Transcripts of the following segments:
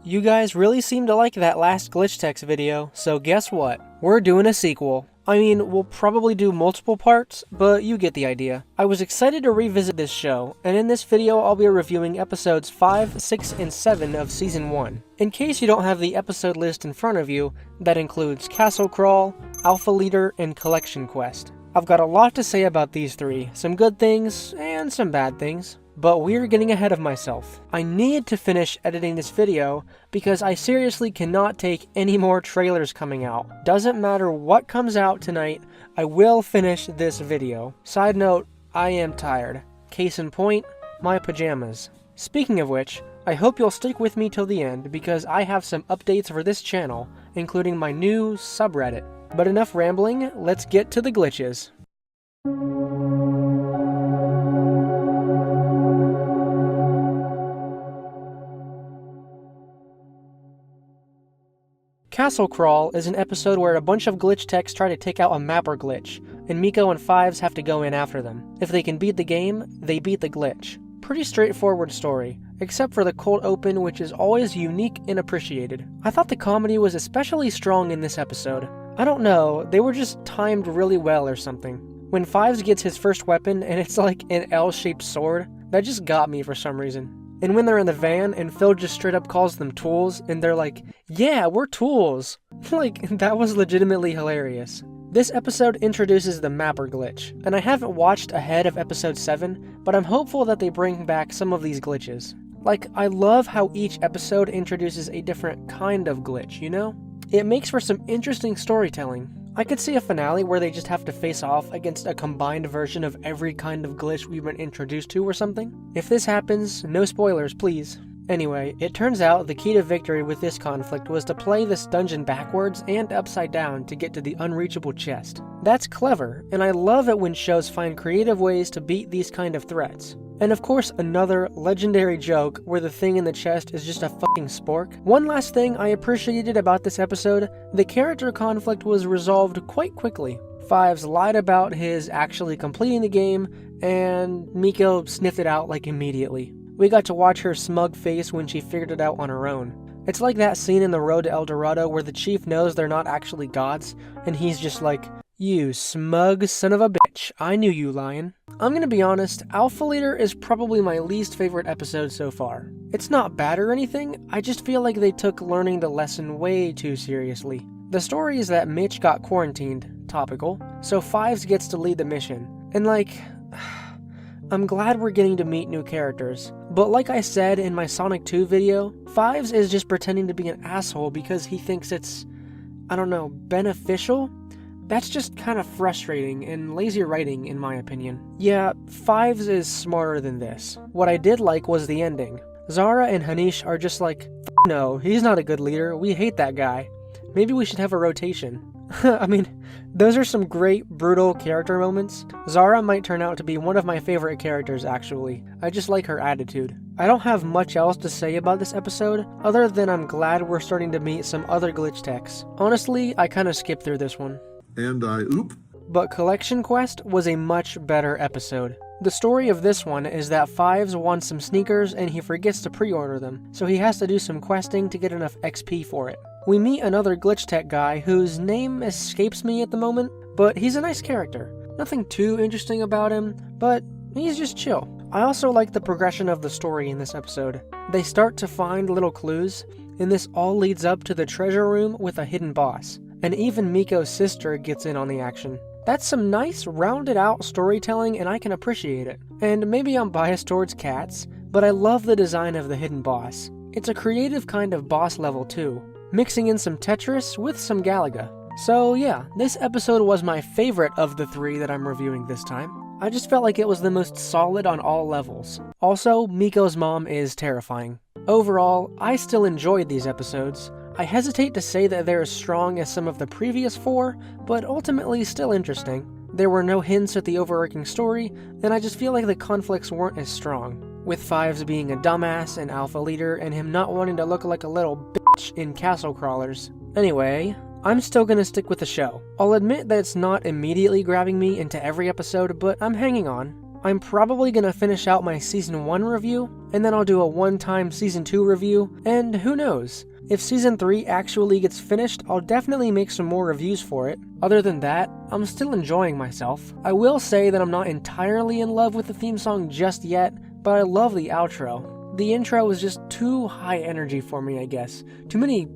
You guys really seem to like that last glitch text video, so guess what? We're doing a sequel. I mean, we'll probably do multiple parts, but you get the idea. I was excited to revisit this show, and in this video I'll be reviewing episodes 5, 6, and 7 of Season 1. In case you don't have the episode list in front of you, that includes Castle Crawl, Alpha Leader, and Collection Quest. I've got a lot to say about these three, some good things, and some bad things. But we're getting ahead of myself. I need to finish editing this video because I seriously cannot take any more trailers coming out. Doesn't matter what comes out tonight, I will finish this video. Side note, I am tired. Case in point, my pajamas. Speaking of which, I hope you'll stick with me till the end because I have some updates for this channel, including my new subreddit. But enough rambling, let's get to the glitches. Castle Crawl is an episode where a bunch of glitch techs try to take out a mapper glitch, and Miko and Fives have to go in after them. If they can beat the game, they beat the glitch. Pretty straightforward story, except for the cold open, which is always unique and appreciated. I thought the comedy was especially strong in this episode. I don't know, they were just timed really well or something. When Fives gets his first weapon and it's like an L-shaped sword, that just got me for some reason. And when they're in the van and Phil just straight up calls them tools and they're like, yeah, we're tools. Like, that was legitimately hilarious. This episode introduces the mapper glitch, and I haven't watched ahead of episode 7, but I'm hopeful that they bring back some of these glitches. Like, I love how each episode introduces a different kind of glitch, you know? It makes for some interesting storytelling. I could see a finale where they just have to face off against a combined version of every kind of glitch we've been introduced to or something. If this happens, no spoilers, please. Anyway, it turns out the key to victory with this conflict was to play this dungeon backwards and upside down to get to the unreachable chest. That's clever, and I love it when shows find creative ways to beat these kind of threats. And of course, another legendary joke where the thing in the chest is just a fucking spork. One last thing I appreciated about this episode, the character conflict was resolved quite quickly. Fives lied about his actually completing the game, and Miko sniffed it out like immediately. We got to watch her smug face when she figured it out on her own. It's like that scene in The Road to El Dorado where the chief knows they're not actually gods, and he's just like, you smug son of a bitch, I knew you lying. I'm gonna be honest, Alpha Leader is probably my least favorite episode so far. It's not bad or anything, I just feel like they took learning the lesson way too seriously. The story is that Mitch got quarantined, topical, so Fives gets to lead the mission. And like, I'm glad we're getting to meet new characters. But like I said in my Sonic 2 video, Fives is just pretending to be an asshole because he thinks it's, I don't know, beneficial? That's just kind of frustrating and lazy writing in my opinion. Yeah, Fives is smarter than this. What I did like was the ending. Zara and Hanish are just like, no, he's not a good leader, we hate that guy. Maybe we should have a rotation. I mean, those are some great, brutal character moments. Zara might turn out to be one of my favorite characters actually. I just like her attitude. I don't have much else to say about this episode, other than I'm glad we're starting to meet some other glitch techs. Honestly, I kinda skipped through this one. And I oop. But Collection Quest was a much better episode. The story of this one is that Fives wants some sneakers and he forgets to pre-order them, so he has to do some questing to get enough XP for it. We meet another glitch tech guy whose name escapes me at the moment, but he's a nice character. Nothing too interesting about him, but he's just chill. I also like the progression of the story in this episode. They start to find little clues, and this all leads up to the treasure room with a hidden boss. And even Miko's sister gets in on the action. That's some nice, rounded out storytelling and I can appreciate it. And maybe I'm biased towards cats, but I love the design of the hidden boss. It's a creative kind of boss level too, mixing in some Tetris with some Galaga. So yeah, this episode was my favorite of the three that I'm reviewing this time. I just felt like it was the most solid on all levels. Also, Miko's mom is terrifying. Overall, I still enjoyed these episodes. I hesitate to say that they're as strong as some of the previous 4, but ultimately still interesting. There were no hints at the overarching story, and I just feel like the conflicts weren't as strong, with Fives being a dumbass and Alpha Leader and him not wanting to look like a little bitch in Castle Crawlers. Anyway, I'm still gonna stick with the show. I'll admit that it's not immediately grabbing me into every episode, but I'm hanging on. I'm probably gonna finish out my Season 1 review, and then I'll do a one-time Season 2 review, and who knows? If Season 3 actually gets finished, I'll definitely make some more reviews for it. Other than that, I'm still enjoying myself. I will say that I'm not entirely in love with the theme song just yet, but I love the outro. The intro was just too high energy for me, I guess. Too many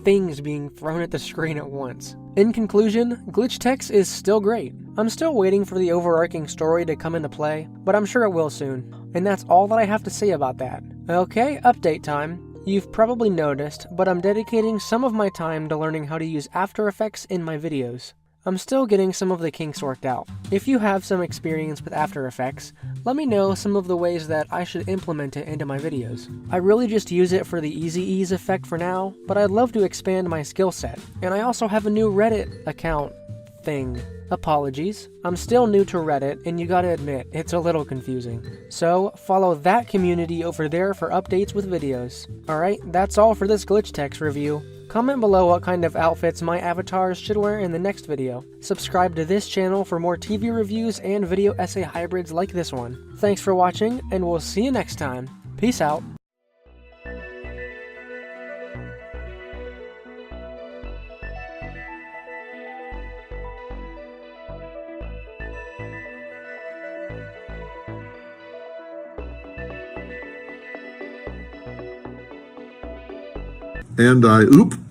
things being thrown at the screen at once. In conclusion, Glitch Text is still great. I'm still waiting for the overarching story to come into play, but I'm sure it will soon. And that's all that I have to say about that. Okay, update time. You've probably noticed, but I'm dedicating some of my time to learning how to use After Effects in my videos. I'm still getting some of the kinks worked out. If you have some experience with After Effects, let me know some of the ways that I should implement it into my videos. I really just use it for the easy ease effect for now, but I'd love to expand my skill set. And I also have a new Reddit account thing. Apologies. I'm still new to Reddit, and you gotta admit, it's a little confusing. So, follow that community over there for updates with videos. Alright, that's all for this Glitch Text review. Comment below what kind of outfits my avatars should wear in the next video. Subscribe to this channel for more TV reviews and video essay hybrids like this one. Thanks for watching, and we'll see you next time. Peace out. And I oop.